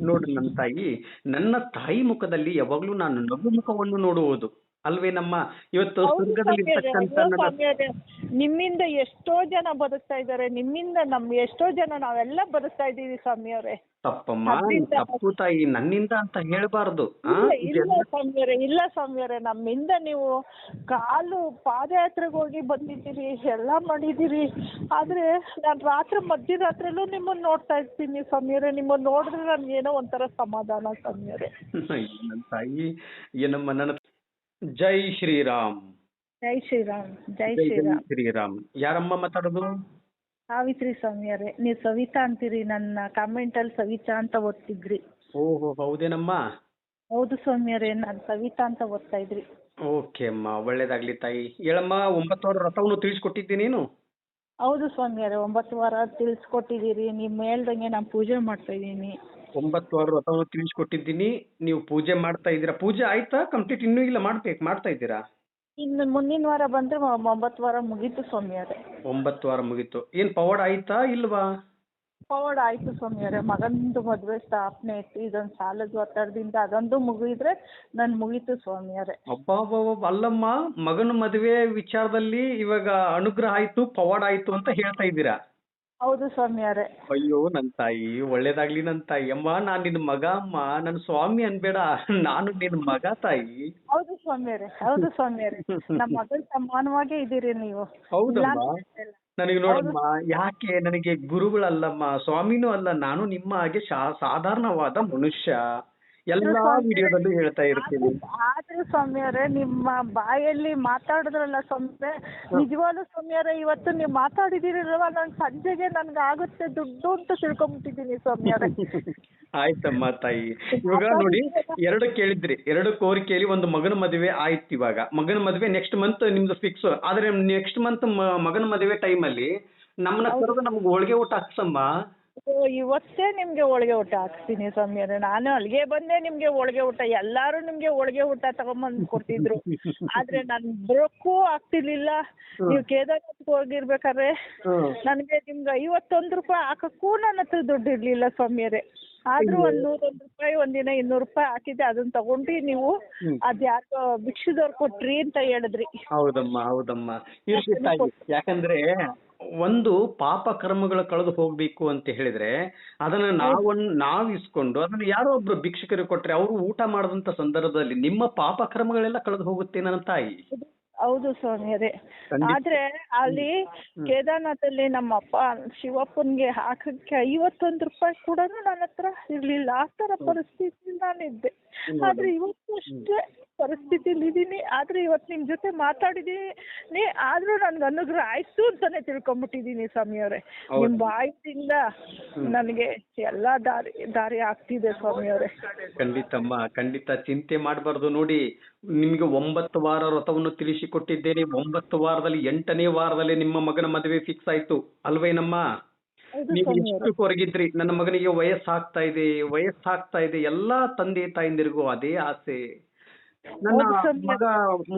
ನೋಡ್ರಿ ನನ್ನ ತಾಯಿ, ನನ್ನ ತಾಯಿ ಮುಖದಲ್ಲಿ ಯಾವಾಗ್ಲೂ ನಾನು ನಗು ಮುಖವನ್ನು ನೋಡುವುದು ಅಲ್ವೇನಮ್ಮ. ಇವತ್ತು ಹೌದು ಸ್ವರ್ಗದಲ್ಲಿ ಸ್ವಾಮಿಯವರೇ, ಇರ್ತಕ್ಕಂಥ ಅಯ್ಯೋ ನನ್ನ ಸ್ವಾಮಿಯವರೇ, ನಿಮ್ಮಿಂದ ಎಷ್ಟೋ ಜನ ಬದುಕ್ತಾ ಇದ್ದಾರೆ, ನಿಮ್ಮಿಂದ ಎಷ್ಟೋ ಜನ ನಾವೆಲ್ಲ ಬದುಕ್ತಾ ಇದ್ದೀವಿ ಸ್ವಾಮಿಯವರೇ. ತಪ್ಪಮ್ಮ, ಅದ್ರಿಂದ ತಪ್ಪು ತಾಯಿ, ನನ್ನಿಂದ ಅಂತ ಹೇಳ್ಬಾರ್ದು. ಇಲ್ಲ ಸ್ವಾಮಿಯವರೇ, ಇಲ್ಲ ಸ್ವಾಮಿಯವರೇ, ನಮ್ಮಿಂದ ನೀವು ಪಾದಯಾತ್ರೆಗೆ ಹೋಗಿ ಬಂದಿದ್ದೀರಿ, ಎಲ್ಲ ಮಾಡಿದ್ದೀರಿ. ಆದ್ರೆ ನಾನು ಮಧ್ಯರಾತ್ರಿಯಲ್ಲೂ ನಿಮ್ಮನ್ನ ನೋಡ್ತಾ ಇರ್ತೀನಿ ಸ್ವಾಮಿಯವರೇ. ನಿಮ್ಮನ್ನ ನೋಡಿದ್ರೆ ನನ್ಗೆ ಏನೋ ಒಂಥರ ಸಮಾಧಾನ ಸ್ವಾಮಿಯವರೇ. ನನ್ನ ತಾಯಿ ಏನಮ್ಮ ನನ್ನ. ಜೈ ಶ್ರೀರಾಮ್. ಜೈ ಶ್ರೀರಾಮ್. ಜೈ ಜೈ ಶ್ರೀರಾಮ್. ಶ್ರೀರಾಮ್. ಯಾರಮ್ಮ ಮಾತಾಡೋದು? ಸಾವಿತ್ರಿ ಸ್ವಾಮಿಯವರೇ, ನೀವು ಸವಿತಾ ಅಂತೀರಿ, ನನ್ನ ಕಾಮೆಂಟ್ ಅಲ್ಲಿ ಸವಿತಾ ಅಂತ ಓದ್ತಿದ್ರಿ. ಓಹೋ, ಹೌದೇನಮ್ಮ? ಹೌದು ಸ್ವಾಮಿಯವರೇ, ನಾನು ಸವಿತಾ ಅಂತ ಓದ್ತಾ ಇದ್ರಿ. ಓಕೆ ಅಮ್ಮ, ಒಳ್ಳೇದಾಗ್ಲಿ ತಾಯಿ. ಹೇಳಮ್ಮ, 9 ವಾರ ವ್ರತವನ್ನು ತಿಳಿಸ್ಕೊಟ್ಟಿದ್ದೀನೇನು? ಹೌದು ಸ್ವಾಮಿಯವರೇ, 9 ವಾರ ತಿಳಿಸ್ಕೊಟ್ಟಿದ್ದೀರಿ. ನೀವು ಹೇಳ್ದಂಗೆ ನಾನು ಪೂಜೆ ಮಾಡ್ತಾ ಇದ್ದೀನಿ. 9 ವಾರ ವ್ರತವನ್ನು ತಿಳಿಸ್ಕೊಟ್ಟಿದ್ದೀನಿ, ನೀವು ಪೂಜೆ ಮಾಡ್ತಾ ಇದ್ದೀರಾ. ಪೂಜೆ ಆಯ್ತಾ ಕಂಪ್ಲೀಟ್? ಇನ್ನೂ ಇಲ್ಲ, ಮಾಡ್ತಾ ಇದ್ದೀರಾ? ಇನ್ನು ಮುಂದಿನ ವಾರ ಬಂದ್ರೆ 9 ವಾರ ಮುಗೀತು ಸ್ವಾಮಿಯವರೇ. 9 ವಾರ ಮುಗೀತು. ಏನ್ ಪವಾಡ ಆಯ್ತಾ ಇಲ್ವಾ? ಪವಾಡ ಆಯ್ತು ಸ್ವಾಮಿಯವರೇ. ಮಗಂದು ಮದುವೆ ಸ್ಥಾಪನೆ ಇತ್ತು, ಇದೊಂದು ಸಾಲದ ಒತ್ತಡದಿಂದ ಅದೊಂದು ಮುಗಿದ್ರೆ ನನ್ ಮುಗೀತು ಸ್ವಾಮಿಯವರೇ. ಅಬ್ಬಾಬಾಬಾ, ಅಲ್ಲಮ್ಮ, ಮಗನ ಮದುವೆ ವಿಚಾರದಲ್ಲಿ ಇವಾಗ ಅನುಗ್ರಹ ಆಯ್ತು, ಪವಾಡ ಆಯ್ತು ಅಂತ ಹೇಳ್ತಾ ಇದ್ದೀರಾ? ಹೌದು ಸ್ವಾಮಿಯವರೇ. ಅಯ್ಯೋ ನನ್ ತಾಯಿ, ಒಳ್ಳೇದಾಗ್ಲಿ ನನ್ ತಾಯಿ. ಅಮ್ಮ, ನಾನ್ ನಿನ್ ಮಗ ಅಮ್ಮ, ನನ್ ಸ್ವಾಮಿ ಅನ್ಬೇಡ, ನಾನು ನಿನ್ ಮಗ ತಾಯಿ. ಹೌದು ಸ್ವಾಮಿಯವರೇ, ಹೌದು ಸ್ವಾಮಿಯವರೇ, ನಮ್ಮ ಮಗಳ ಸಮಾನವಾಗೇ ಇದ್ದೀರಿ ನೀವು. ಹೌದಮ್ಮ. ನನಗೆ ನೋಡಮ್ಮ, ಯಾಕೆ ನನಗೆ ಗುರುಗಳಲ್ಲಮ್ಮ, ಸ್ವಾಮಿನೂ ಅಲ್ಲ, ನಾನು ನಿಮ್ಮ ಹಾಗೆ ಸಾಧಾರಣವಾದ ಮನುಷ್ಯ. ಎಲ್ಲಾ ವಿಡಿಯೋದಲ್ಲೂ ಹೇಳ್ತಾ ಇರ್ತೀನಿ. ಆದ್ರೆ ಸ್ವಾಮಿಯವರೇ, ನಿಮ್ಮ ಬಾಯಲ್ಲಿ ಮಾತಾಡಿದ್ರಲ್ಲ ಸ್ವಾಮಿಯವರೇ, ನಿಜವಾಗ್ಲೂ ಸ್ವಾಮಿಯವರೇ, ಇವತ್ತು ನೀವು ಮಾತಾಡಿದಿರಲ್ವಾ, ನನ್ ಸಂಜೆಗೆ ನನ್ಗೆ ಆಗುತ್ತೆ ದುಡ್ಡು ಅಂತ ತಿಳ್ಕೊಂಡ್ಬಿಟ್ಟಿದ್ದೀನಿ ಸ್ವಾಮಿಯವರೇ. ಆಯ್ತಮ್ಮ ತಾಯಿ. ಇವಾಗ ನೋಡಿ, 2 ಕೇಳಿದ್ರಿ, 2 ಕೋರಿಕೆಯಲ್ಲಿ ಒಂದು ಮಗನ ಮದುವೆ ಆಯ್ತು. ಇವಾಗ ಮಗನ ಮದುವೆ ನೆಕ್ಸ್ಟ್ ಮಂತ್ ನಿಮ್ದು ಫಿಕ್ಸ್. ಆದ್ರೆ ನೆಕ್ಸ್ಟ್ ಮಂತ್ ಮಗನ ಮದುವೆ ಟೈಮಲ್ಲಿ ನಮ್ಮನ್ನ ಕರೆದು ನಮ್ಗೆ ಹೋಳಿಗೆ ಊಟ ಹಾಕ್ಸಮ್ಮ. ಇವತ್ತೇ ನಿಮ್ಗೆ ಹೋಳಿಗೆ ಊಟ ಹಾಕ್ಸ್ತೀನಿ ಸ್ವಾಮಿಯವರೇ. ನಾನು ಅಲ್ಲಿಗೆ ಬಂದೆ ನಿಮ್ಗೆ ಹೋಳಿಗೆ ಊಟ, ಎಲ್ಲಾರು ನಿಮ್ಗೆ ಹೋಳಿಗೆ ಊಟ ತಗೊಂಬಂದ್ ಕೊಡ್ತಿದ್ರು. ಆದ್ರೆ ನಾನ್ ಬರೋಕ್ಕೂ ಆಗ್ತಿರ್ಲಿಲ್ಲ. ನೀವು ಕೇದಾರ್ನಾಥ್ಗೆ ಹೋಗಿರ್ಬೇಕಾದ್ರೆ ನನ್ಗೆ ನಿಮ್ಗೆ 51 ರೂಪಾಯಿ ಹಾಕಕ್ಕೂ ನನ್ನ ಹತ್ರ ದುಡ್ಡು ಇರ್ಲಿಲ್ಲ ಸ್ವಾಮಿಯವರೇ. ಆದ್ರೂ ಒಂದ್ 101 ರೂಪಾಯಿ, ಒಂದಿನ 200 ರೂಪಾಯಿ ಹಾಕಿದ್ದೆ. ಅದನ್ನ ತಗೊಂಡು ನೀವು ಅದ್ಯಾರೋ ಭಿಕ್ಷದವ್ರು ಕೊಟ್ರಿ ಅಂತ ಹೇಳಿದ್ರಿ. ಹೌದಮ್ಮ, ಹೌದಮ್ಮ. ಯಾಕಂದ್ರೆ ಒಂದು ಪಾಪ ಕರ್ಮಗಳು ಕಳೆದು ಹೋಗ್ಬೇಕು ಅಂತ ಹೇಳಿದ್ರೆ ಅದನ್ನ ನಾವ್ ಇಸ್ಕೊಂಡು ಅದನ್ನ ಯಾರೋ ಒಬ್ರು ಭಿಕ್ಷಕರಿಗೆ ಕೊಟ್ರೆ ಅವರು ಊಟ ಮಾಡದಂತ ಸಂದರ್ಭದಲ್ಲಿ ನಿಮ್ಮ ಪಾಪ ಕರ್ಮಗಳೆಲ್ಲ ಕಳೆದು ಹೋಗುತ್ತೆ ನನ್ನ ತಾಯಿ. ಹೌದು ಸ್ವಾಮಿಯವರೇ. ಆದ್ರೆ ಅಲ್ಲಿ ಕೇದಾರ್ನಾಥಲ್ಲಿ ನಮ್ಮ ಅಪ್ಪ ಶಿವಪ್ಪನ್ಗೆ ಹಾಕಕ್ಕೆ 51 ರೂಪಾಯಿ ಕೂಡ ನನ್ನ ಹತ್ರ ಇರ್ಲಿಲ್ಲ. ಆ ತರ ಪರಿಸ್ಥಿತಿ ನಾನಿದ್ದೆ. ಆದ್ರೆ ಇವತ್ತು ಅಷ್ಟೇ ಪರಿಸ್ಥಿತಿಲಿ ಇದೀನಿ. ಆದ್ರೆ ಇವತ್ತು ನಿಮ್ ಜೊತೆ ಮಾತಾಡಿದೀನಿ, ಆದ್ರೂ ನನ್ಗೆ ಅನುಗ್ರಹ ಆಯ್ತು ಅಂತಾನೆ ತಿಳ್ಕೊಂಡ್ಬಿಟ್ಟಿದೀನಿ ಸ್ವಾಮಿಯವರೇ. ನಿಮ್ ಬಾಯಿಂದ ನನಗೆ ಎಲ್ಲಾ ದಾರಿ ಆಗ್ತಿದೆ ಸ್ವಾಮಿಯವರೇ. ಖಂಡಿತಮ್ಮ, ಖಂಡಿತ ಚಿಂತೆ ಮಾಡಬಾರ್ದು. ನೋಡಿ, ನಿಮ್ಗೆ 9 ವಾರ ವ್ರತವನ್ನು ತಿಳಿಸಿಕೊಟ್ಟಿದ್ದೇನೆ. 9 ವಾರದಲ್ಲಿ 8ನೇ ವಾರದಲ್ಲಿ ನಿಮ್ಮ ಮಗನ ಮದುವೆ ಫಿಕ್ಸ್ ಆಯ್ತು ಅಲ್ವೇನಮ್ಮ? ನೀವು ಎಷ್ಟು ಕೊರಗಿದ್ರಿ, ನನ್ನ ಮಗನಿಗೆ ವಯಸ್ಸಾಗ್ತಾ ಇದೆ. ಎಲ್ಲಾ ತಂದೆ ತಾಯಿಂದಿರಿಗೂ ಅದೇ ಆಸೆ. ನನ್ನ ಮಗ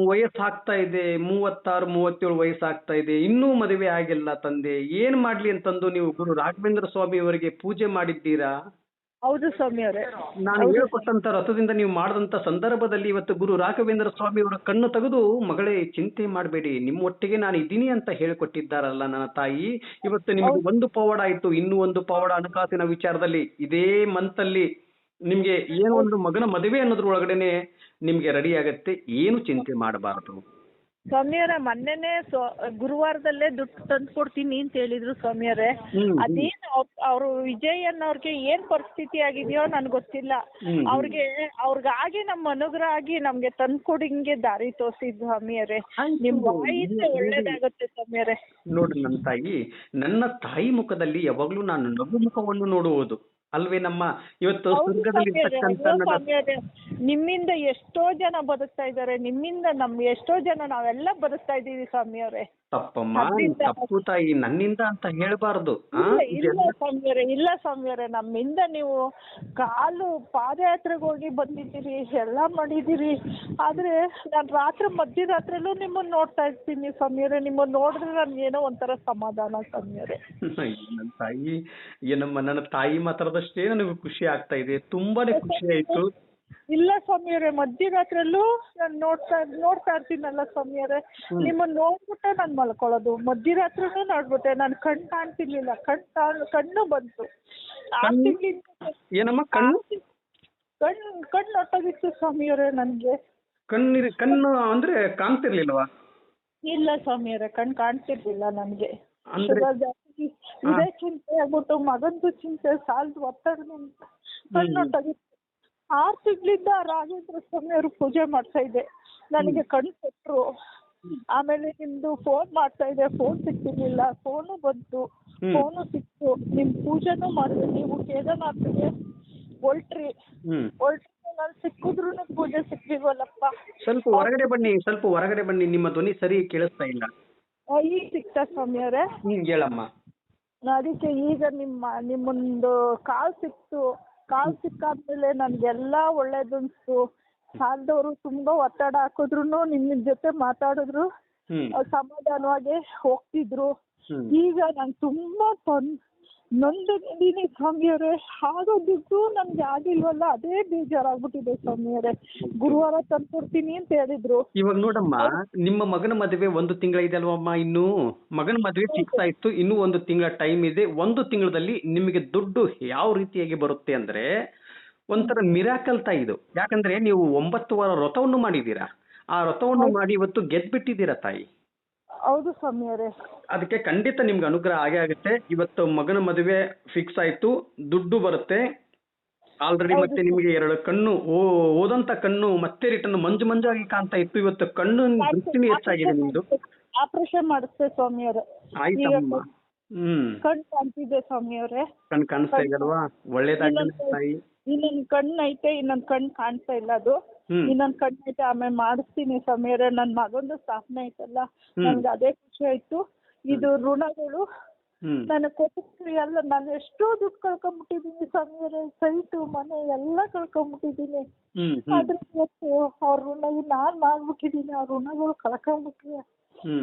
ವಯಸ್ಸಾಗ್ತಾ ಇದೆ, 36, 37 ವಯಸ್ಸಾಗ್ತಾ ಇದೆ, ಇನ್ನೂ ಮದುವೆ ಆಗಿಲ್ಲ ತಂದೆ, ಏನ್ ಮಾಡ್ಲಿ ಅಂತಂದು ನೀವು ಗುರು ರಾಘವೇಂದ್ರ ಸ್ವಾಮಿ ಅವರಿಗೆ ಪೂಜೆ ಮಾಡಿದ್ದೀರಾ? ಹೌದು ಸ್ವಾಮಿಯವರೇ. ನಾನು ಹೇಳ್ಕೊಟ್ಟಂತ ರಥದಿಂದ ನೀವು ಮಾಡಿದಂತ ಸಂದರ್ಭದಲ್ಲಿ ಇವತ್ತು ಗುರು ರಾಘವೇಂದ್ರ ಸ್ವಾಮಿ ಅವರ ಕಣ್ಣು ತೆಗೆದು, ಮಗಳೇ ಚಿಂತೆ ಮಾಡಬೇಡಿ, ನಿಮ್ಮ ಒಟ್ಟಿಗೆ ನಾನು ಇದ್ದೀನಿ ಅಂತ ಹೇಳಿಕೊಟ್ಟಿದ್ದಾರಲ್ಲ ನನ್ನ ತಾಯಿ. ಇವತ್ತು ನಿಮಗೆ ಒಂದು ಪವಾಡ ಆಯ್ತು, ಇನ್ನೂ ಒಂದು ಪವಾಡ ಹಣಕಾಸಿನ ವಿಚಾರದಲ್ಲಿ ಇದೇ ಮಂತ್ ಅಲ್ಲಿ ನಿಮ್ಗೆ ಏನೋ ಒಂದು ಮಗನ ಮದುವೆ ಅನ್ನೋದ್ರ ಒಳಗಡೆನೆ ನಿಮ್ಗೆ ರೆಡಿ ಆಗತ್ತೆ. ಏನು ಚಿಂತೆ ಮಾಡಬಾರದು ಸ್ವಾಮಿಯವರೇ. ಮೊನ್ನೆನೆ ಗುರುವಾರದಲ್ಲೇ ದುಡ್ಡು ತಂದು ಕೊಡ್ತೀನಿ ಅಂತ ಹೇಳಿದ್ರು ಸ್ವಾಮಿಯವರೇ. ಅದೇನು ಅವ್ರು ವಿಜಯ್ ಅನ್ನೋರ್ಗೆ ಏನ್ ಪರಿಸ್ಥಿತಿ ಆಗಿದೆಯೋ ನನ್ಗೆ ಗೊತ್ತಿಲ್ಲ. ಅವ್ರಿಗಾಗಿ ನಮ್ಮ ಅನುಗ್ರಹ ಆಗಿ ನಮ್ಗೆ ತಂದ್ಕೊಡಿಂಗೆ ದಾರಿ ತೋರಿಸಿದ್ದು ಸ್ವಾಮಿಯವರೇ. ನಿಮ್ ಬಾಯಿಂದ ಒಳ್ಳೇದಾಗುತ್ತೆ ಸ್ವಾಮಿಯವರೇ. ನೋಡ್ರಿ ನನ್ನ ತಾಯಿ, ನನ್ನ ತಾಯಿ ಮುಖದಲ್ಲಿ ಯಾವಾಗ್ಲೂ ನಾನು ನಗು ಮುಖವನ್ನು ನೋಡುವುದು ಅಲ್ವೇನಮ್ಮ. ಇವತ್ತು ಸ್ವರ್ಗದಲ್ಲಿ ನಿಮ್ಮಿಂದ ಎಷ್ಟೋ ಜನ ಬದುಕ್ತಾ ಇದ್ದಾರೆ, ನಿಮ್ಮಿಂದ ಎಷ್ಟೋ ಜನ ನಾವೆಲ್ಲ ಬದುಕ್ತಾ ಇದ್ದೀವಿ ಸ್ವಾಮಿಯವರೇ. ತಪ್ಪಮ್ಮ, ಅದ್ರಿಂದ ತಪ್ಪು ತಾಯಿ, ನನ್ನಿಂದ ಅಂತ ಹೇಳ್ಬಾರ್ದು. ಇಲ್ಲ ಸ್ವಾಮಿಯವರೇ, ಇಲ್ಲ ಸ್ವಾಮಿಯವರೇ, ನಮ್ಮಿಂದ ನೀವು ಪಾದಯಾತ್ರೆಗೆ ಹೋಗಿ ಬಂದಿದ್ದೀರಿ, ಎಲ್ಲ ಮಾಡಿದ್ದೀರಿ. ಆದ್ರೆ ನಾನು ಮಧ್ಯರಾತ್ರಿಲೂ ನಿಮ್ಮನ್ನ ನೋಡ್ತಾ ಇರ್ತೀನಿ ಸ್ವಾಮಿಯವರೇ. ನಿಮ್ಮನ್ನ ನೋಡಿದ್ರೆ ನನ್ಗೇನೋ ಒಂಥರ ಸಮಾಧಾನ ಸ್ವಾಮಿಯವರೇ. ನನ್ನ ತಾಯಿ, ಏನಮ್ಮ, ನನ್ನ ತಾಯಿ ಮಾತಾಡೋದಷ್ಟೇ ನನಗೆ ಖುಷಿ ಆಗ್ತಾ ಇದೆ, ತುಂಬಾನೇ ಖುಷಿ ಆಯ್ತು. ಇಲ್ಲ ಸ್ವಾಮಿಯವರೇ, ಮಧ್ಯರಾತ್ರಿಯಲ್ಲೂ ನಾನು ನೋಡ್ತಾ ಇರ್ತೀನಲ್ಲ ಸ್ವಾಮಿಯವರೇ, ನಿಮ್ಮನ್ನ ನೋಡ್ಬಿಟ್ಟೆ ನಾನು ಮಲ್ಕೊಳ್ಳೋದು. ಮಧ್ಯರಾತ್ರಿನೂ ನೋಡ್ಬಿಟ್ಟೆ, ನಾನು ಕಣ್ಣು ಕಾಣ್ತಿರ್ಲಿಲ್ಲ, ಕಣ್ಣು ಬಂತು. 6 ತಿಂಗಳಿಂದ ಏನಮ್ಮ ಕಣ್ಣು ಕಣ್ಣು ಹೊಟ್ಟೋಗಿತ್ತು ಸ್ವಾಮಿಯವರೇ ನನ್ಗೆ. ಕಣ್ಣು ಅಂದ್ರೆ ಕಾಣ್ತಿರ್ಲಿಲ್ವಾ? ಇಲ್ಲ ಸ್ವಾಮಿಯವರೇ, ಕಣ್ಣು ಕಾಣ್ತಿರ್ಲಿಲ್ಲ ನನ್ಗೆ. ಅಂದ್ರೆ ಶುಗರ್ ಜಾಸ್ತಿ, ಇದೇ ಚಿಂತೆ ಆಗ್ಬಿಟ್ಟು, ಮಗಂದು ಚಿಂತೆ ಸಾಲದು ಒತ್ತಡದಿಂದ ಕಣ್ಣು ಹೊಟ್ಟೋಗಿತ್ತು. 6 ತಿಂಗಳಿಂದ ರಾಘವೇಂದ್ರ ಸ್ವಾಮಿಯವರು ಪೂಜೆ ಮಾಡ್ತಾ ಇದ್ದೆ, ನನಗೆ ಕಣ್ಣು ಕೊಟ್ಟರು. ಆಮೇಲೆ ನಿಮ್ದು ಫೋನ್ ಮಾಡ್ತಾ ಇದ್ದೆ, ಫೋನ್ ಸಿಗ್ತಿರ್ಲಿಲ್ಲ, ಫೋನು ಬಂತು, ಫೋನು ಸಿಕ್ತು. ನಿಮ್ ಪೂಜೆನೂ ಮಾಡಿದೆ, ನೀವು ಕೇದಾರ್ನಾಥ್ಗೆ ಹೊರಟ್ರಿ. ನಾನು ಸಿಕ್ಕಿದ್ರು ಪೂಜೆ ಸಿಕ್ಕಿಲ್ವಲ್ಲಪ್ಪ. ಸ್ವಲ್ಪ ಹೊರಗಡೆ ಬನ್ನಿ, ನಿಮ್ಮ ಧ್ವನಿ ಸರಿ ಕೇಳಿಸ್ತಾ ಇಲ್ಲ. ಈಗ ಸಿಕ್ತಾ ಸ್ವಾಮಿಯವರೇ? ಹೇಳಮ್ಮ. ಅದಕ್ಕೆ ಈಗ ನಿಮ್ಮೊಂದು ಕಾಲ್ ಸಿಕ್ಕಾದ್ಮೇಲೆ ನನ್ಗೆಲ್ಲ ಒಳ್ಳೇದು ಅನ್ಸ್ತು. ಸಾಲದವರು ತುಂಬಾ ಒತ್ತಡ ಹಾಕಿದ್ರು, ನಿಮ್ಮ ಜೊತೆ ಮಾತಾಡಿದ್ರು, ಸಮಾಧಾನವಾಗಿ ಹೋಗ್ತಿದ್ರು. ಈಗ ನಾನು ತುಂಬಾ ನೊಂದಿದ್ದೀನಿ ಸ್ವಾಮಿಯವರೇ. ಆಗೋದಿದ್ದು ನನ್ಗೆ ಆಗಿಲ್ವಲ್ಲ, ಅದೇ ಬೇಜಾರಾಗ್ಬಿಟ್ಟಿದೆ ಸ್ವಾಮಿಯವರೇ. ಗುರುವಾರ ತಂದ್ಕೊಡ್ತೀನಿ ಅಂತ ಹೇಳಿದ್ರು. ಇವಾಗ ನೋಡಮ್ಮ, ನಿಮ್ಮ ಮಗನ ಮದುವೆ 1 ತಿಂಗಳ ಅಲ್ವಮ್ಮ? ಇನ್ನು ಮಗನ ಮದುವೆ ಫಿಕ್ಸ್ ಆಯ್ತು, ಇನ್ನೂ 1 ತಿಂಗಳ ಟೈಮ್ ಇದೆ. 1 ತಿಂಗಳಲ್ಲಿ ನಿಮಗೆ ದುಡ್ಡು ಯಾವ ರೀತಿಯಾಗಿ ಬರುತ್ತೆ ಅಂದ್ರೆ ಒಂಥರ ಮಿರಾಕಲ್ ತಾಯಿ ಇದು. ಯಾಕಂದ್ರೆ ನೀವು 9 ವಾರ ವ್ರತವನ್ನು ಮಾಡಿದೀರಾ, ಆ ವ್ರತವನ್ನು ಮಾಡಿ ಇವತ್ತು ಗೆದ್ಬಿಟ್ಟಿದ್ದೀರಾ ತಾಯಿ. ಹೌದು ಸ್ವಾಮಿಯವರೇ. ಅದಕ್ಕೆ ಖಂಡಿತ ನಿಮ್ಗೆ ಅನುಗ್ರಹ ಆಗೇ ಆಗುತ್ತೆ. ಇವತ್ತು ಮಗನ ಮದುವೆ ಫಿಕ್ಸ್ ಆಯ್ತು, ದುಡ್ಡು ಬರುತ್ತೆ. ಆಲ್ರೆಡಿ ಮತ್ತೆ ನಿಮಗೆ 2 ಕಣ್ಣು ಓದಂತ ಕಣ್ಣು ಮತ್ತೆ ರಿಟರ್ನ್ ಮಂಜಾಗಿ ಕಾಣ್ತಾ ಇತ್ತು. ಇವತ್ತು ಕಣ್ಣು ದೃಷ್ಟಿನೇ ಹೆಚ್ಚಾಗಿದೆ ನಿಮ್ದು. ಆಪರೇಷನ್ ಮಾಡಿಸ್ತೆ ಸ್ವಾಮಿಯವರೇ. ಆಯ್ತಮ್ಮ. ಕಣ್ಣು ಕಾಣ್ತಿದೆ ಸ್ವಾಮಿಯವರೇ. ಕಣ್ಣು ಕಾಣಿಸ್ತಾ ಇದಲ್ವಾ? ಒಳ್ಳೇದಾಗಲಿ ತಾಯಿ. ಇನ್ನೊಂದು ಕಣ್ಣು ಐತೆ, ಇನ್ನೊಂದು ಕಣ್ಣು ಕಾಣ್ತಾ ಇಲ್ಲ. ಅದು ಇನ್ನೊಂದು ಕಣ್ಣು ಐತೆ, ಆಮೇಲೆ ಮಾಡಿಸ್ತೀನಿ ಸ್ವಾಮಿಯವರೇ. ನನ್ನ ಮಗಂದು ಸ್ಥಾಪನೆ ಐತಲ್ಲ, ನನ್ಗೆ ಅದೇ ಖುಷಿ ಆಯ್ತು. ಇದು ಋಣಗಳು ನನಗೆ ಕೊಟ್ಟು ಎಲ್ಲ, ನಾನು ಎಷ್ಟೋ ದುಡ್ಡು ಕಳ್ಕೊಂಡ್ಬಿಟ್ಟಿದ್ದೀನಿ ಸ್ವಾಮಿಯವರೇ. ಸೈಟು, ಮನೆ ಎಲ್ಲ ಕಳ್ಕೊಂಡ್ಬಿಟ್ಟಿದ್ದೀನಿ. ಆದ್ರೆ ಇವತ್ತು ಅವ್ರ ಋಣ ನಾನ್ ಮಾಡ್ಬಿಟ್ಟಿದ್ದೀನಿ, ಆ ಋಣಗಳು ಕಳ್ಕೊಂಡ್ಬಿಟ್ರೆ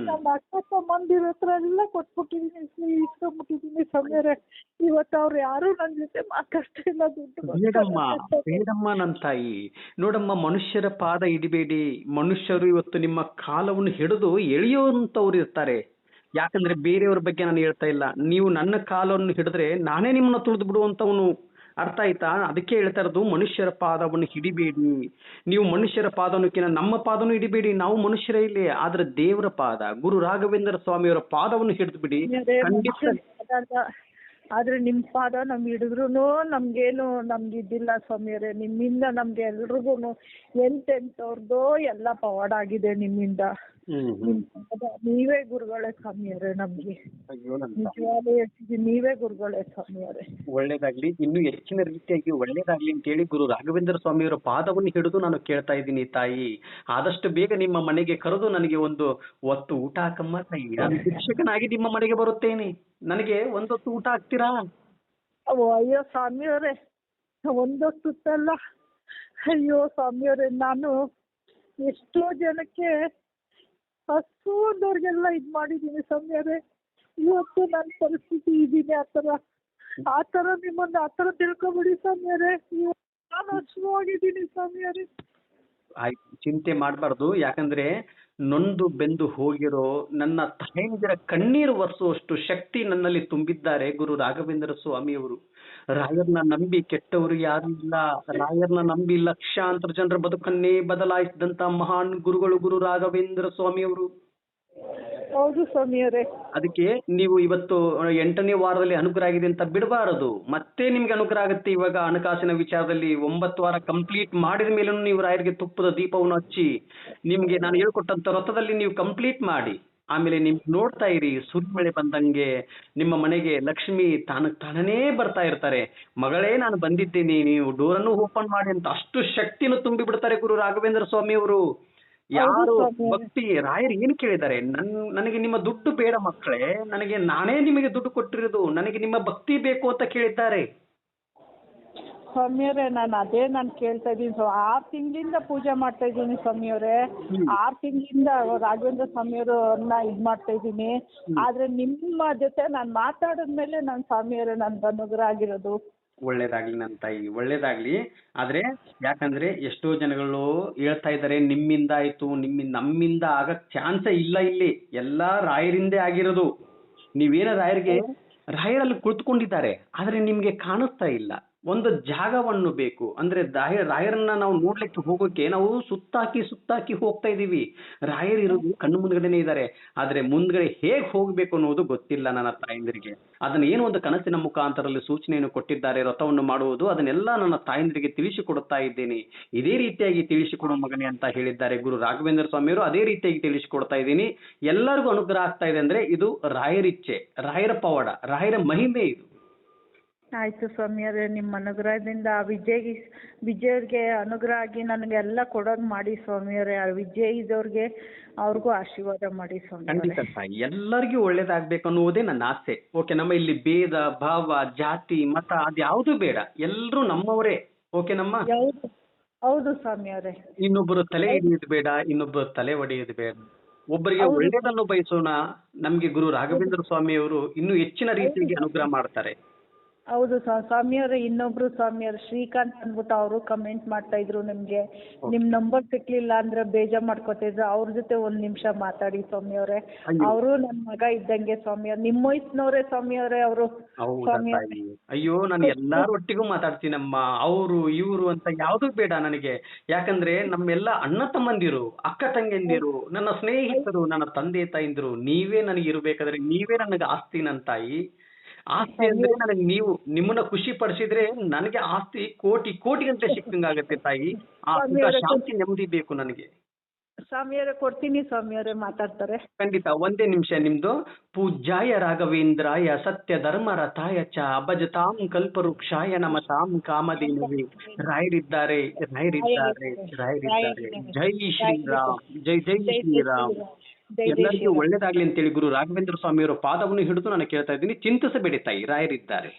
ನಮ್ಮ ಅಕ್ಕ ತಮ್ಮಂದಿರ ಹತ್ರ ಎಲ್ಲ ಕೊಟ್ಬಿಟ್ಟಿದ್ದೀನಿ, ಇಸ್ಕೊಂಡ್ಬಿಟ್ಟಿದ್ದೀನಿ ಸ್ವಾಮಿಯವರೇ. ಇವತ್ತು ಅವ್ರು ಯಾರು ನನ್ನ ಜೊತೆ ಮಾತಾಡ್ತಾ ಇಲ್ಲ. ದುಡ್ಡು ಬೇಡಮ್ಮ ನನ್ನ ತಾಯಿ. ನೋಡಮ್ಮ, ಮನುಷ್ಯರ ಪಾದ ಹಿಡಿಬೇಡಿ. ಮನುಷ್ಯರು ಇವತ್ತು ನಿಮ್ಮ ಕಾಲವನ್ನು ಹಿಡಿದು ಎಳೆಯುವಂತವ್ರು ಇರ್ತಾರೆ. ಯಾಕಂದ್ರೆ ಬೇರೆಯವ್ರ ಬಗ್ಗೆ ನಾನು ಹೇಳ್ತಾ ಇಲ್ಲ, ನೀವು ನನ್ನ ಕಾಲವನ್ನು ಹಿಡಿದ್ರೆ ನಾನೇ ನಿಮ್ಮನ್ನ ತುಳಿದು ಬಿಡುವಂತವನು. ಅರ್ಥ ಆಯ್ತಾ? ಅದಕ್ಕೆ ಹೇಳ್ತಾ ಇರೋದು, ಮನುಷ್ಯರ ಪಾದವನ್ನು ಹಿಡಿಬೇಡಿ. ನೀವು ಮನುಷ್ಯರ ಪಾದವನ್ನಕ್ಕಿಂತ ನಮ್ಮ ಪಾದವನ್ನು ಹಿಡಿಬೇಡಿ, ನಾವು ಮನುಷ್ಯರೇ ಇಲ್ಲಿ. ಆದ್ರೆ ದೇವರ ಪಾದ, ಗುರು ರಾಘವೇಂದ್ರ ಸ್ವಾಮಿಯವರ ಪಾದವನ್ನು ಹಿಡಿದು ಬಿಡಿ. ಆದ್ರೆ ನಿಮ್ ಪಾದ ನಮ್ಗೆ ಹಿಡಿದ್ರು ನಮ್ಗೇನು ಇದಿಲ್ಲ ಸ್ವಾಮಿಯವರೇ. ನಿಮ್ಮಿಂದ ನಮ್ಗೆ ಎಲ್ರಿಗೂ ಎಂತೆಂತವ್ರದ್ದು ಎಲ್ಲ ಪವಾಡ ಆಗಿದೆ ನಿಮ್ಮಿಂದ. ನಿಮ್ ಪಾದ, ನೀವೇ ಗುರುಗಳೇ ಸ್ವಾಮಿಯವರೇ ನಮ್ಗೆ. ನಿಜವಾಗ್ಲೂ ಹೇಳ್ತಿದ್ದೀನಿ, ನೀವೇ ಗುರುಗಳೇ ಸ್ವಾಮಿಯವರೇ. ಒಳ್ಳೇದಾಗ್ಲಿ, ಇನ್ನು ಹೆಚ್ಚಿನ ರೀತಿಯಾಗಿ ಒಳ್ಳೇದಾಗ್ಲಿ ಅಂತೇಳಿ ಗುರು ರಾಘವೇಂದ್ರ ಸ್ವಾಮಿಯವರ ಪಾದವನ್ನು ಹಿಡಿದು ನಾನು ಕೇಳ್ತಾ ಇದ್ದೀನಿ ತಾಯಿ. ಆದಷ್ಟು ಬೇಗ ನಿಮ್ಮ ಮನೆಗೆ ಕರೆದು ನನಗೆ ಒಂದು ಹೊತ್ತು ಊಟ ಹಾಕಮ್ಮ ತಾಯಿ. ನಾನು ಶಿಕ್ಷಕನಾಗಿ ನಿಮ್ಮ ಮನೆಗೆ ಬರುತ್ತೇನೆ, ನನಗೆ ಒಂದೊತ್ತು ಊಟ ಹಾಕ್ತೀರಾ? ಅಯ್ಯೋ ಸ್ವಾಮಿಯವರೇ, ಒಂದೊತ್ತಲ್ಲ. ಅಯ್ಯೋ ಸ್ವಾಮಿಯವರೇ, ನಾನು ಎಷ್ಟೋ ಜನಕ್ಕೆ ಹಸುವದವ್ರಿಗೆಲ್ಲ ಮಾಡಿದ್ದೀನಿ ಸ್ವಾಮಿಯವರೇ. ಇವತ್ತು ನನ್ನ ಪರಿಸ್ಥಿತಿ ಇದೀನಿ ಆ ತರ ನಿಮ್ಮನ್ನ ಆ ತರ ತಿಳ್ಕೊಬಿಡಿ ಸ್ವಾಮಿಯವರೇ. ನಾನು ಹಸುವಾಗಿದ್ದೀನಿ ಸ್ವಾಮಿಯವರೇ. ಆಯ್ತು, ಚಿಂತೆ ಮಾಡಬಾರ್ದು. ಯಾಕಂದ್ರೆ ನೊಂದು ಬೆಂದು ಹೋಗಿರೋ ನನ್ನ ತಾಯಂದಿರ ಕಣ್ಣೀರು ಒರೆಸುವಷ್ಟು ಶಕ್ತಿ ನನ್ನಲ್ಲಿ ತುಂಬಿದ್ದಾರೆ ಗುರು ರಾಘವೇಂದ್ರ ಸ್ವಾಮಿಯವರು. ರಾಯರ್ನ ನಂಬಿ ಕೆಟ್ಟವರು ಯಾರು ಇಲ್ಲ. ರಾಯರ್ನ ನಂಬಿ ಲಕ್ಷಾಂತರ ಜನರ ಬದುಕನ್ನೇ ಬದಲಾಯಿಸಿದಂತ ಮಹಾನ್ ಗುರುಗಳು ಗುರು ರಾಘವೇಂದ್ರ ಸ್ವಾಮಿಯವರು. ಹೌದು ಸ್ವಾಮಿಯವರೇ. ಅದಕ್ಕೆ ನೀವು ಇವತ್ತು 8ನೇ ವಾರದಲ್ಲಿ ಅನುಗ್ರಹ ಆಗಿದೆ ಅಂತ ಬಿಡಬಾರದು, ಮತ್ತೆ ನಿಮ್ಗೆ ಅನುಗ್ರಹ ಆಗುತ್ತೆ. ಇವಾಗ ಹಣಕಾಸಿನ ವಿಚಾರದಲ್ಲಿ 9 ವಾರ ಕಂಪ್ಲೀಟ್ ಮಾಡಿದ ಮೇಲೂ ನೀವು ರಾಯರಿಗೆ ತುಪ್ಪದ ದೀಪವನ್ನು ಹಚ್ಚಿ, ನಿಮ್ಗೆ ನಾನು ಹೇಳ್ಕೊಟ್ಟಂತ ವ್ರತದಲ್ಲಿ ನೀವು ಕಂಪ್ಲೀಟ್ ಮಾಡಿ, ಆಮೇಲೆ ನಿಮ್ಗೆ ನೋಡ್ತಾ ಇರಿ, ಸುರಿಮಳೆ ಬಂದಂಗೆ ನಿಮ್ಮ ಮನೆಗೆ ಲಕ್ಷ್ಮಿ ತಾನೇ ಬರ್ತಾ ಇರ್ತಾರೆ. ಮಗಳೇ ನಾನು ಬಂದಿದ್ದೀನಿ, ನೀವು ಡೋರನ್ನು ಓಪನ್ ಮಾಡಿ ಅಂತ ಅಷ್ಟು ಶಕ್ತಿಯನ್ನು ತುಂಬಿ ಬಿಡ್ತಾರೆ ಗುರು ರಾಘವೇಂದ್ರ ಸ್ವಾಮಿಯವರು. ಯಾರು ಸ್ವಾಮಿ. ಭಕ್ತಿ ರಾಯರು ಏನು ಕೇಳಿದ್ದಾರೆ, ನನಗೆ ನಿಮ್ಮ ದುಡ್ಡು ಬೇಡ ಮಕ್ಕಳೇ, ನಾನೇ ನಿಮಗೆ ದುಡ್ಡು ಕೊಟ್ಟಿರೋದು, ನನಗೆ ನಿಮ್ಮ ಭಕ್ತಿ ಬೇಕು ಅಂತ ಕೇಳಿದ್ದಾರೆ. ಸ್ವಾಮಿಯವರೇ ನಾನು ಕೇಳ್ತಾ ಇದ್ದೀನಿ 6 ತಿಂಗಳಿಂದ ಪೂಜೆ ಮಾಡ್ತಾ ಇದ್ದೀನಿ ಸ್ವಾಮಿಯವರೇ. 6 ತಿಂಗಳಿಂದ ರಾಘವೇಂದ್ರ ಸ್ವಾಮಿಯವರನ್ನ ಇದು ಮಾಡ್ತಾ ಇದ್ದೀನಿ. ಆದ್ರೆ ನಿಮ್ಮ ಜೊತೆ ನಾನು ಮಾತಾಡಿದ್ಮೇಲೆ ನಾನು ಸ್ವಾಮಿಯವರೇ ನನ್ಗೆ ಅನುಗ್ರಹ ಆಗಿರೋದು. ಒಳ್ಳೇದಾಗ್ಲಿ ನನ್ನ ತಾಯಿ, ಒಳ್ಳೇದಾಗ್ಲಿ. ಆದ್ರೆ ಯಾಕಂದ್ರೆ ಎಷ್ಟೋ ಜನಗಳು ಹೇಳ್ತಾ ಇದ್ದಾರೆ ನಿಮ್ಮಿಂದ ಆಯ್ತು, ನಮ್ಮಿಂದ ಆಗಕ್ ಚಾನ್ಸೇ ಇಲ್ಲ, ಇಲ್ಲಿ ಎಲ್ಲಾ ರಾಯರಿಂದೇ ಆಗಿರೋದು. ನೀವೇನ ರಾಯರಲ್ಲಿ ಕುಳಿತುಕೊಂಡಿದ್ದಾರೆ, ಆದ್ರೆ ನಿಮ್ಗೆ ಕಾಣಿಸ್ತಾ ಇಲ್ಲ. ಒಂದು ಜಾಗವನ್ನು ಬೇಕು ಅಂದ್ರೆ ರಾಯರನ್ನ ನಾವು ನೋಡ್ಲಿಕ್ಕೆ ಹೋಗೋಕೆ ನಾವು ಸುತ್ತಾಕಿ ಹೋಗ್ತಾ ಇದೀವಿ. ರಾಯರು ಇರೋದು ಕಣ್ಣು ಮುಂದ್ಗಡೆನೆ ಇದ್ದಾರೆ, ಆದ್ರೆ ಮುಂದ್ಗಡೆ ಹೇಗ್ ಹೋಗ್ಬೇಕು ಅನ್ನೋದು ಗೊತ್ತಿಲ್ಲ ನನ್ನ ತಾಯಂದಿರಿಗೆ. ಅದನ್ನ ಏನು ಒಂದು ಕನಸಿನ ಮುಖಾಂತರದಲ್ಲಿ ಸೂಚನೆಯನ್ನು ಕೊಟ್ಟಿದ್ದಾರೆ ವ್ರತವನ್ನು ಮಾಡುವುದು, ಅದನ್ನೆಲ್ಲ ನನ್ನ ತಾಯಂದಿರಿಗೆ ತಿಳಿಸಿಕೊಡುತ್ತಾ ಇದ್ದೇನೆ. ಇದೇ ರೀತಿಯಾಗಿ ತಿಳಿಸಿಕೊಡು ಮಗನೇ ಅಂತ ಹೇಳಿದ್ದಾರೆ ಗುರು ರಾಘವೇಂದ್ರ ಸ್ವಾಮಿಯವರು. ಅದೇ ರೀತಿಯಾಗಿ ತಿಳಿಸಿಕೊಡ್ತಾ ಇದ್ದೀನಿ. ಎಲ್ಲರಿಗೂ ಅನುಗ್ರಹ ಆಗ್ತಾ ಇದೆ ಅಂದ್ರೆ ಇದು ರಾಯರಿಚ್ಛೆ, ರಾಯರ ಪವಾಡ, ರಾಯರ ಮಹಿಮೆ ಇದು. ಆಯ್ತು ಸ್ವಾಮಿಯವರೇ, ನಿಮ್ಮ ಅನುಗ್ರಹದಿಂದ ವಿಜಯವ್ರಿಗೆ ಅನುಗ್ರಹ ಆಗಿ ನನಗೆ ಎಲ್ಲ ಕೊಡೋದು ಮಾಡಿ ಸ್ವಾಮಿಯವರೇ. ಆ ವಿಜಯ್ ಇದ್ದವ್ರಿಗೆ ಅವ್ರಿಗೂ ಆಶೀರ್ವಾದ ಮಾಡಿ ಸ್ವಾಮಿಯವರೇ. ಖಂಡಿತ ತಾಯಿ, ಎಲ್ಲರಿಗೂ ಒಳ್ಳೇದಾಗ್ಬೇಕು ಅನ್ನುವುದೇ ನನ್ನ ಆಸೆ. ಓಕೆ, ನಮ್ಮ ಇಲ್ಲಿ ಭೇದ ಭಾವ ಜಾತಿ ಮತ ಅದ್ಯಾವುದೂ ಬೇಡ, ಎಲ್ಲರೂ ನಮ್ಮವರೇ. ಓಕೆ ನಮ್ಮ ಹೌದು ಸ್ವಾಮಿಯವರೇ. ಇನ್ನೊಬ್ಬರು ತಲೆ ಹಿಡಿಯೋದು ಬೇಡ, ಇನ್ನೊಬ್ಬರು ತಲೆ ಒಡೆಯೋದು ಬೇಡ, ಒಬ್ಬರಿಗೆ ಒಳ್ಳೇದನ್ನು ಬಯಸೋಣ. ನಮ್ಗೆ ಗುರು ರಾಘವೇಂದ್ರ ಸ್ವಾಮಿಯವರು ಇನ್ನೂ ಹೆಚ್ಚಿನ ರೀತಿಯಾಗಿ ಅನುಗ್ರಹ ಮಾಡ್ತಾರೆ. ಹೌದು ಸ್ವಾಮಿಯವರೇ. ಇನ್ನೊಬ್ರು ಸ್ವಾಮಿಯವರು ಶ್ರೀಕಾಂತ್ ಅಂದ್ಬಿಟ್ಟು ಅವರು ಕಮೆಂಟ್ ಮಾಡ್ತಾ ಇದ್ರು, ನಿಮ್ಗೆ ನಿಮ್ ನಂಬರ್ ಸಿಕ್ಲಿಲ್ಲ ಅಂದ್ರೆ ಬೇಜಾರ್ ಮಾಡ್ಕೊತಿದ್ರು. ಅವ್ರ ಜೊತೆ 1 ನಿಮಿಷ ಮಾತಾಡಿ ಸ್ವಾಮಿಯವರೇ. ಅವರು ನನ್ನ ಮಗ ಇದ್ದಂಗೆ ಸ್ವಾಮಿಯವ್ರು, ನಿಮ್ಮ ವಯಸ್ಸಿನವರೇ ಸ್ವಾಮಿಯವರೇ ಅವರು. ಅಯ್ಯೋ, ನಾನು ಎಲ್ಲಾರ ಒಟ್ಟಿಗೂ ಮಾತಾಡ್ತೀನಮ್ಮ. ಅವರು ಇವರು ಅಂತ ಯಾವ್ದು ಬೇಡ ನನಗೆ. ಯಾಕಂದ್ರೆ ನಮ್ಮೆಲ್ಲ ಅಣ್ಣ ತಮ್ಮಂದಿರು, ಅಕ್ಕ ತಂಗಿಯಂದಿರು, ನನ್ನ ಸ್ನೇಹಿತರು, ನನ್ನ ತಂದೆ ತಾಯಿಂದಿರು, ನೀವೇ ನನಗೆ ಇರ್ಬೇಕಾದ್ರೆ ನೀವೇ ನನಗೆ ಆಸ್ತಿ ನನ್ನ ತಾಯಿ. ಆಸ್ತಿ ಅಂದ್ರೆ ನನಗೆ ನೀವು, ನಿಮ್ಮನ್ನ ಖುಷಿ ಪಡಿಸಿದ್ರೆ ನನಗೆ ಆಸ್ತಿ ಕೋಟಿ ಗಂಟೆ ಸಿಕ್ಕಂಗಾಗತ್ತೆ ತಾಯಿ. ಆ ಶಾಂತಿ ನೆಮ್ಮದಿ ಬೇಕು ನನಗೆ. ಸ್ವಾಮಿಯವರೇ ಕೊಡ್ತೀನಿ ಸ್ವಾಮಿಯವರೇ, ಮಾತಾಡ್ತಾರೆ. ಖಂಡಿತ, ಒಂದೇ ನಿಮಿಷ ನಿಮ್ದು. ಪೂಜ್ಯಾಯ ರಾಘವೇಂದ್ರಾಯ ಸತ್ಯ ಧರ್ಮ ರಥಾಯ ಚ ಅಭಜತಾಂ ಕಲ್ಪವೃಕ್ಷಾಯ ನಮತಾಂ ಕಾಮಧೇನುವೇ. ರಾಯರಿದ್ದಾರೆ. ಜೈ ಶ್ರೀರಾಮ್, ಜೈ ಶ್ರೀರಾಮ್. ಎಲ್ಲರಿಗೂ ಒಳ್ಳೇದಾಗ್ಲಿ ಅಂತೇಳಿ ಗುರು ರಾಘವೇಂದ್ರ ಸ್ವಾಮಿಯವರ ಪಾದವನ್ನು ಹಿಡಿದು ನಾನು ಕೇಳ್ತಾ ಇದ್ದೀನಿ. ಚಿಂತಿಸಬೇಡಿ ತಾಯಿ, ರಾಯರಿದ್ದಾರೆ.